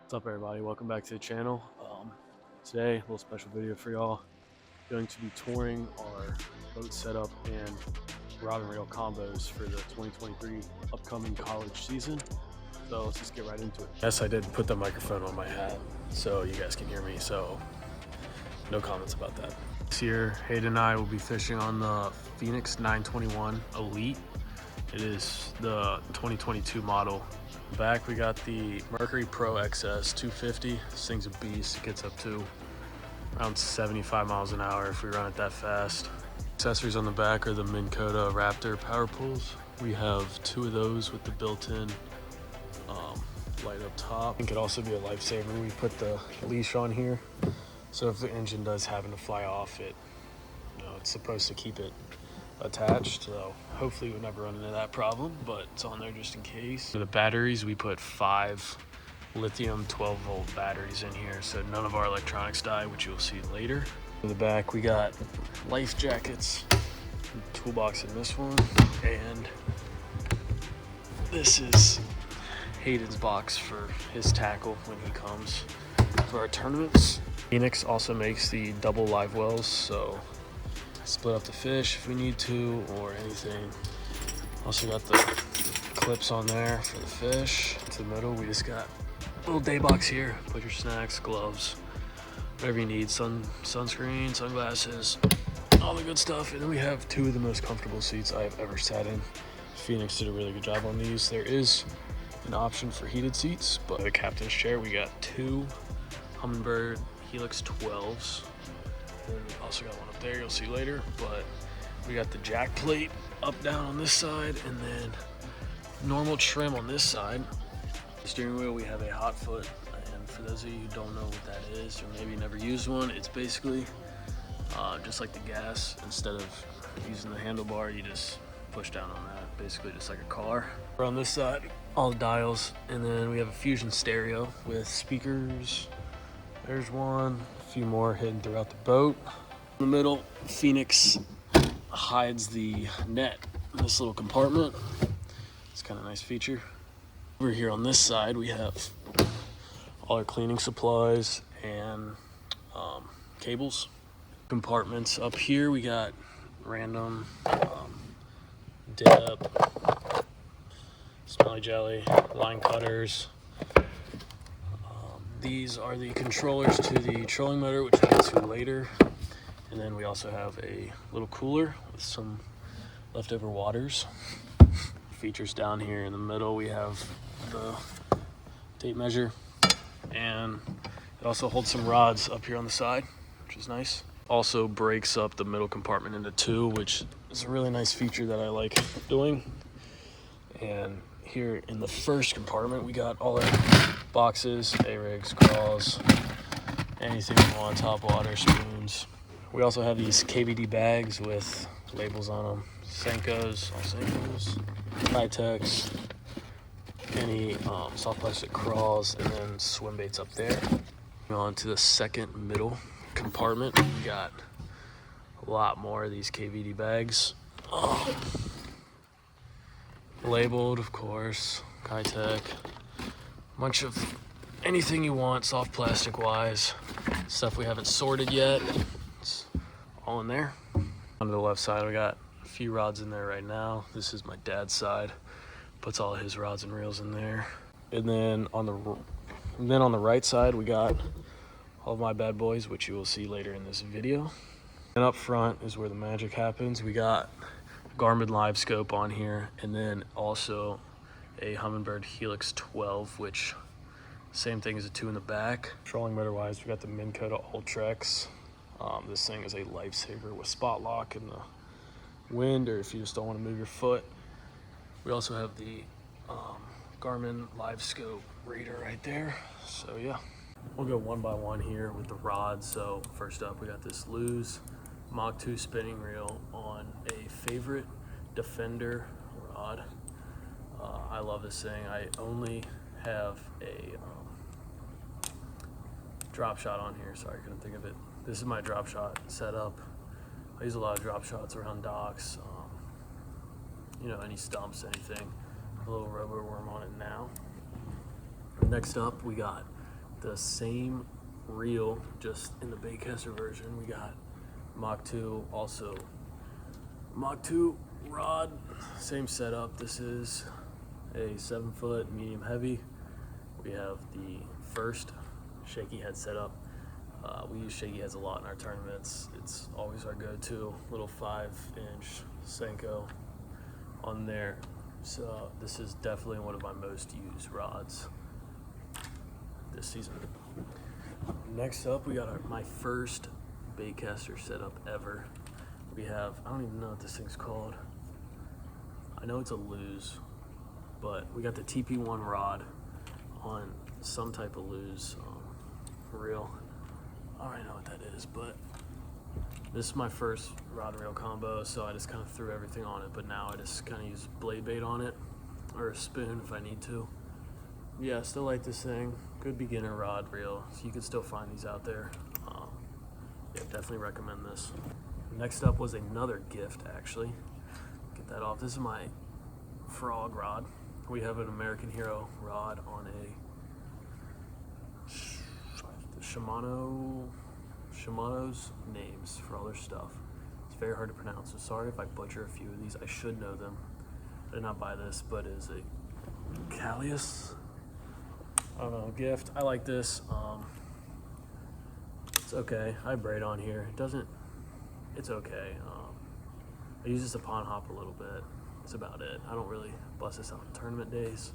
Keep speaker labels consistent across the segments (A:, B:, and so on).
A: What's up, everybody? Welcome back to the channel. Today, a little special video for y'all. Going to be touring our boat setup and rod and reel combos for the 2023 upcoming college season. So let's just get right into it. Yes, I did put the microphone on my hat so you guys can hear me, so no comments about that. This year, Hayden and I will be fishing on the Phoenix 921 Elite. It is the 2022 model. Back we got the Mercury Pro XS 250. This thing's a beast. It gets up to around 75 miles an hour if we run it that fast. Accessories on the back are the Minn Kota Raptor power pulls. We have two of those with the built-in light up top. It could also be a lifesaver. We put the leash on here, so if the engine does happen to fly off, it's supposed to keep it attached, so hopefully we'll never run into that problem, but it's on there just in case. For the batteries, we put 5 lithium 12-volt batteries in here, so none of our electronics die, which you'll see later. In the back, we got life jackets, toolbox in this one, and this is Hayden's box for his tackle when he comes for our tournaments. Phoenix also makes the double live wells, so split up the fish if we need to or anything. Also got the clips on there for the fish. To the middle, we just got a little day box here. Put your snacks, gloves, whatever you need, sunscreen, sunglasses, all the good stuff. And then we have 2 of the most comfortable seats I've ever sat in. Phoenix did a really good job on these. There is an option for heated seats, but the captain's chair, we got 2 Humminbird Helix 12s. And we also got one up there, you'll see later, but we got the jack plate up down on this side and then normal trim on this side. The steering wheel, we have a hot foot, and for those of you who don't know what that is or maybe never used one, it's basically just like the gas. Instead of using the handlebar, you just push down on that, basically just like a car. We're on this side, all the dials, and then we have a Fusion stereo with speakers. There's one, a few more hidden throughout the boat. In the middle, Phoenix hides the net in this little compartment. It's kind of a nice feature. Over here on this side, we have all our cleaning supplies and cables. Compartments up here, we got random dip, smelly jelly, line cutters. These are the controllers to the trolling motor, which we'll get to later. And then we also have a little cooler with some leftover waters. Features down here in the middle, we have the tape measure, and it also holds some rods up here on the side, which is nice. Also breaks up the middle compartment into 2, which is a really nice feature that I like doing. And here in the first compartment, we got all our boxes, A-rigs, crawls, anything you want, top water, spoons. We also have these KVD bags with labels on them. Senkos, all Senkos, Vitex, any soft plastic crawls, and then swim baits up there. On to the second middle compartment, we got a lot more of these KVD bags. Labeled, of course, Kitech. Bunch of anything you want, soft plastic wise. Stuff we haven't sorted yet. It's all in there. On the left side, we got a few rods in there right now. This is my dad's side. Puts all his rods and reels in there. And then on the right side, we got all of my bad boys, which you will see later in this video. And up front is where the magic happens. We got Garmin Live Scope on here, and then also a Humminbird Helix 12, which same thing as the 2 in the back. Trolling motor wise, we got the Minn Kota Ultrex. This thing is a lifesaver with spot lock in the wind, or if you just don't want to move your foot. We also have the Garmin Live Scope reader right there. So yeah, we'll go one by one here with the rods. So first up, we got this Lew's Mach 2 spinning reel on a favorite Defender rod. I love this thing. I only have a drop shot on here. Sorry, I couldn't think of it. This is my drop shot setup. I use a lot of drop shots around docks. Any stumps, anything. A little rubber worm on it now. Next up, we got the same reel, just in the baitcaster version. We got Mach 2, also Mach 2 rod, same setup. This is a 7-foot medium heavy. We have the first shaky head setup. We use shaky heads a lot in our tournaments. It's always our go-to, little 5-inch Senko on there. So this is definitely one of my most used rods this season. Next up, we got my first baitcaster setup ever. We have, I don't even know what this thing's called. I know it's a lose, but we got the TP1 rod on some type of lose reel. I don't really know what that is, but this is my first rod and reel combo, so I just kind of threw everything on it, but now I just kind of use blade bait on it, or a spoon if I need to. Yeah, still like this thing. Good beginner rod reel, so you can still find these out there. Yeah, definitely recommend this. Next up was another gift, actually. Get that off. This is my frog rod. We have an American Hero rod on a Shimano's names for all their stuff. It's very hard to pronounce, so sorry if I butcher a few of these. I should know them. I did not buy this, but it is a Callius, I don't know, gift. I like this. It's okay. I braid on here. It's okay. I use this to pond hop a little bit. That's about it. I don't really bust this out on tournament days.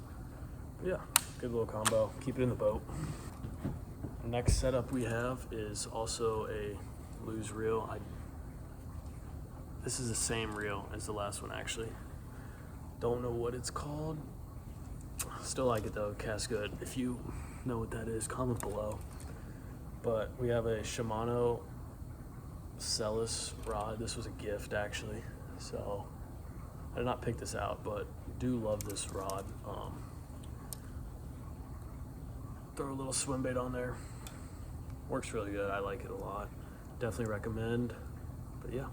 A: But yeah, good little combo. Keep it in the boat. Next setup we have is also a lose reel. This is the same reel as the last one, actually. Don't know what it's called. Still like it though, casts good. If you know what that is, comment below. But we have a Shimano Celis rod. This was a gift, actually. So I did not pick this out, but do love this rod. Throw a little swim bait on there. Works really good. I like it a lot. Definitely recommend. But yeah.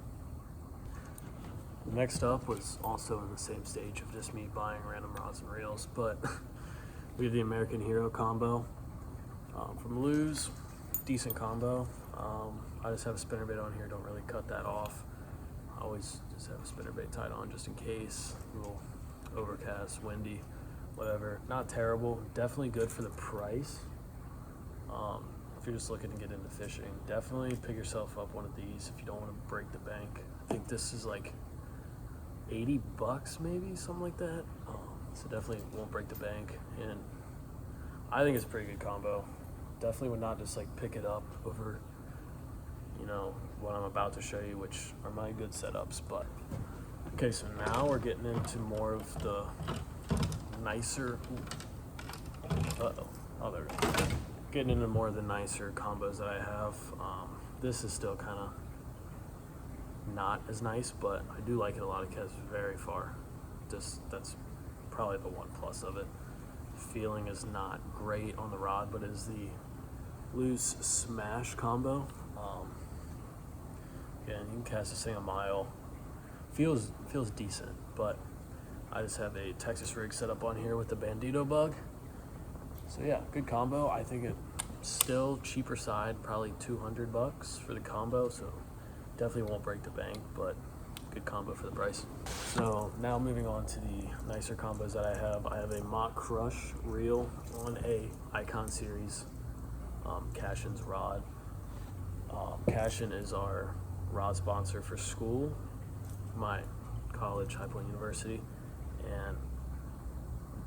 A: Next up was also in the same stage of just me buying random rods and reels, but we have the American Hero combo from Lose. Decent combo. I just have a spinnerbait on here. Don't really cut that off. I always just have a spinnerbait tied on just in case. A little overcast, windy, whatever. Not terrible. Definitely good for the price. If you're just looking to get into fishing, definitely pick yourself up one of these if you don't want to break the bank. I think this is like 80 bucks maybe, something like that. So definitely won't break the bank, and I think it's a pretty good combo. Definitely would not just like pick it up over, you know, what I'm about to show you, which are my good setups. But okay, so now we're getting into more of the nicer, oh there we go. Getting into more of the nicer combos that I have. This is still kind of not as nice, but I do like it a lot. It casts very far. That's probably the one plus of it. Feeling is not great on the rod, but is the loose smash combo. Again, you can cast this thing a mile. Feels decent, but I just have a Texas rig set up on here with the Bandito bug. So yeah, good combo. I think it's still cheaper side, probably 200 bucks for the combo. So definitely won't break the bank, but good combo for the price. So now moving on to the nicer combos that I have. I have a Mach Crush reel on a Icon Series Cashin's rod. Cashin is our rod sponsor for school, my college, High Point University, and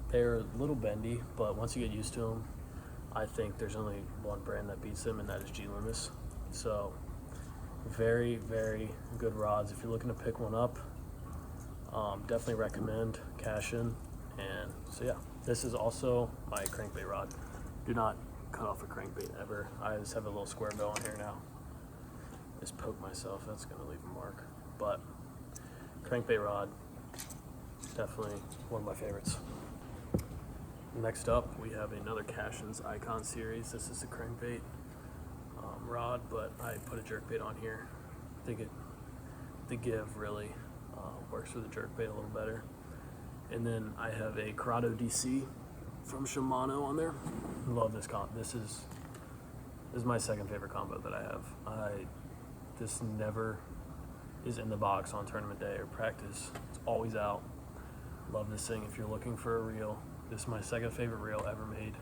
A: they're a little bendy, but once you get used to them, I think there's only one brand that beats them, and that is G Loomis. So very, very good rods. If you're looking to pick one up, definitely recommend Cashin. And so yeah, this is also my crankbait rod. Do not cut off a crankbait ever. I just have a little square bill on here now. Just poke myself, that's gonna leave a mark. But crankbait rod, definitely one of my favorites. Next up, we have another Cashin's Icon Series. This is a crankbait rod, but I put a jerkbait on here. I think the give really works with the jerkbait a little better. And then I have a Corrado DC from Shimano on there. Love this combo. This is my second favorite combo that I have. This never is in the box on tournament day or practice. It's always out. Love this thing. If you're looking for a reel, this is my second favorite reel ever made.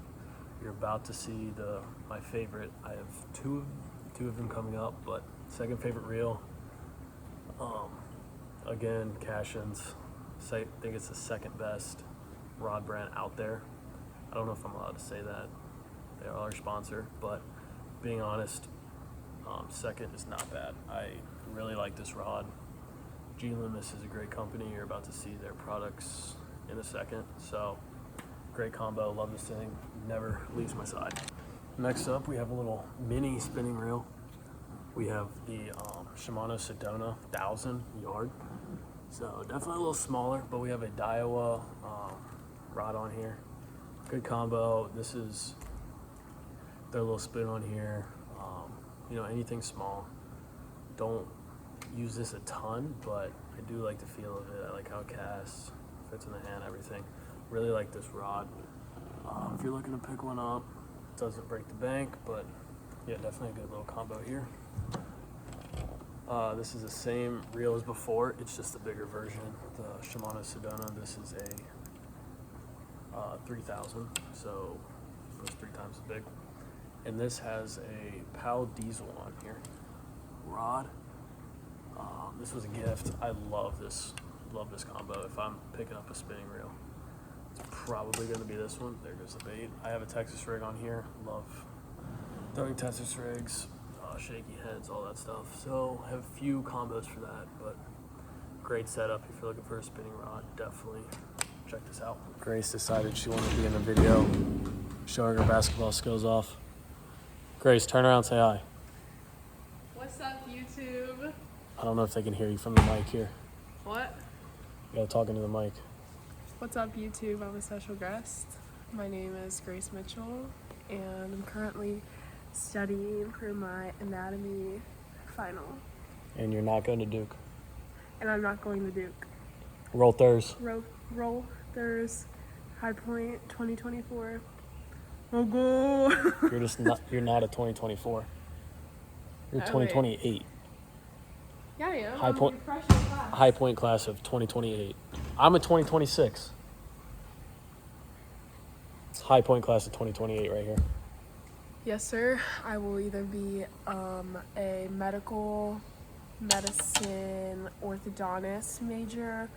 A: You're about to see my favorite. I have two of them coming up, but second favorite reel. Again, Cashin's. I think it's the second best rod brand out there. I don't know if I'm allowed to say that. They are our sponsor, but being honest, second is not bad. I really like this rod. G-Loomis is a great company. You're about to see their products in a second. So, great combo. Love this thing. Never leaves my side. Next up, we have a little mini spinning reel. We have the Shimano Sedona 1000 yard. So definitely a little smaller, but we have a Daiwa rod on here. Good combo. This is their little spin on here. You know, anything small. Don't use this a ton, but I do like the feel of it. I like how it casts, fits in the hand, everything. Really like this rod. If you're looking to pick one up, it doesn't break the bank, but yeah, definitely a good little combo here. This is the same reel as before, it's just a bigger version. The Shimano Sedona, this is a 3000, so it's 3 times as big. And this has a PAL diesel on here. Rod. This was a gift. I love this combo. If I'm picking up a spinning reel, it's probably going to be this one. There goes the bait. I have a Texas rig on here. Love throwing Texas rigs, shaky heads, all that stuff. So I have a few combos for that, but great setup. If you're looking for a spinning rod, definitely check this out. Grace decided she wanted to be in the video, showing her basketball skills off. Grace, turn around and say hi.
B: What's up, YouTube?
A: I don't know if they can hear you from the mic here.
B: What?
A: You gotta talk into the mic.
B: What's up, YouTube? I'm a special guest. My name is Grace Mitchell, and I'm currently studying for my anatomy final.
A: And you're not going to Duke.
B: And I'm not going to Duke.
A: Roll Thurs.
B: Roll Thurs, High Point, 2024. Oh, go!
A: You're not a 2024. You're 2028.
B: Yeah, I am.
A: High
B: I'm
A: Point.
B: a freshman class.
A: High Point class of 2028. I'm a 2026. High Point class of 2028 right here.
B: Yes, sir. I will either be a medical, medicine, orthodontist major,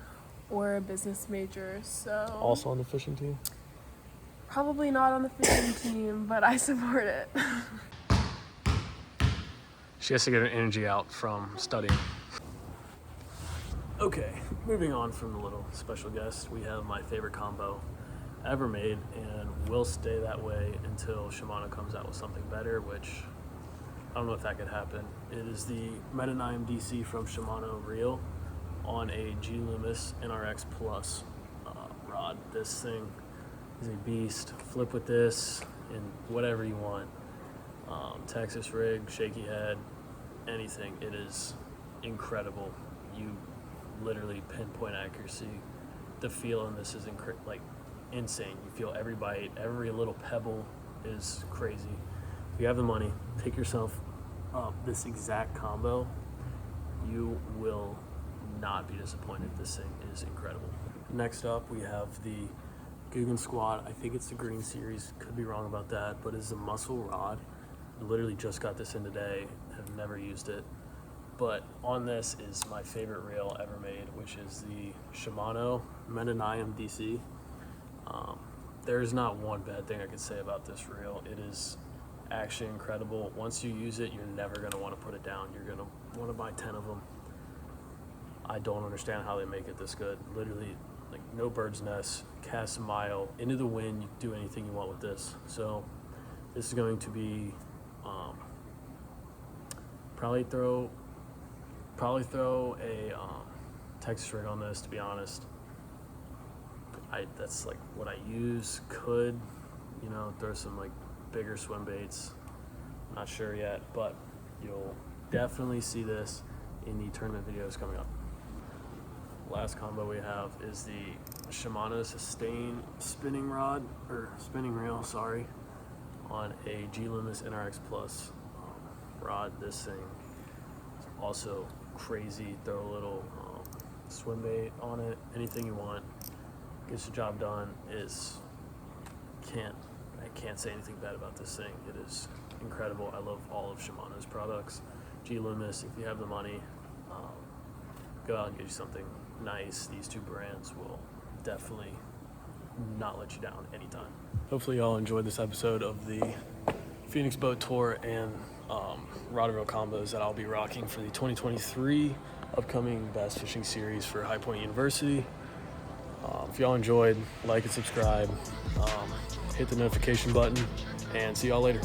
B: or a business major. So
A: Also on the fishing team?
B: probably not on the fishing team, but I support it.
A: She has to get her energy out from studying. Okay, moving on from the little special guest, we have my favorite combo ever made, and will stay that way until Shimano comes out with something better, which I don't know if that could happen. It is the Meta-9 DC from Shimano Reel on a G-Loomis NRX Plus rod. This thing is a beast. Flip with this and whatever you want. Texas rig, shaky head, anything. It is incredible. You literally pinpoint accuracy. The feel on this is insane. You feel every bite, every little pebble is crazy. If you have the money, pick yourself up this exact combo. You will not be disappointed. This thing is incredible. Next up, we have the Guggen Squad. I think it's the Green Series. Could be wrong about that, but it's a muscle rod. I literally just got this in today. Have never used it. But on this is my favorite reel ever made, which is the Shimano Meta-9 DC. There's not one bad thing I could say about this reel. It is actually incredible. Once you use it, you're never going to want to put it down. You're going to want to buy 10 of them. I don't understand how they make it this good. Literally, like, no bird's nest, cast a mile, into the wind, you can do anything you want with this. So this is going to be probably throw a Texas rig on this, to be honest. That's like what I use. Could, throw some like bigger swim baits. Not sure yet, but you'll definitely see this in the tournament videos coming up. Last last combo we have is the Shimano Sustain spinning rod, or spinning reel, sorry, on a G Loomis NRX Plus rod. This thing is also crazy. Throw a little swim bait on it, anything you want, gets the job done. I can't say anything bad about this thing. It is incredible. I love all of Shimano's products. G Loomis, if you have the money, go out and get you something nice. These two brands will definitely not let you down anytime. Hopefully y'all enjoyed this episode of the Phoenix Boat Tour and Rod&Reel combos that I'll be rocking for the 2023 upcoming Bass Fishing Series for High Point University. If y'all enjoyed, like and subscribe, hit the notification button, and see y'all later.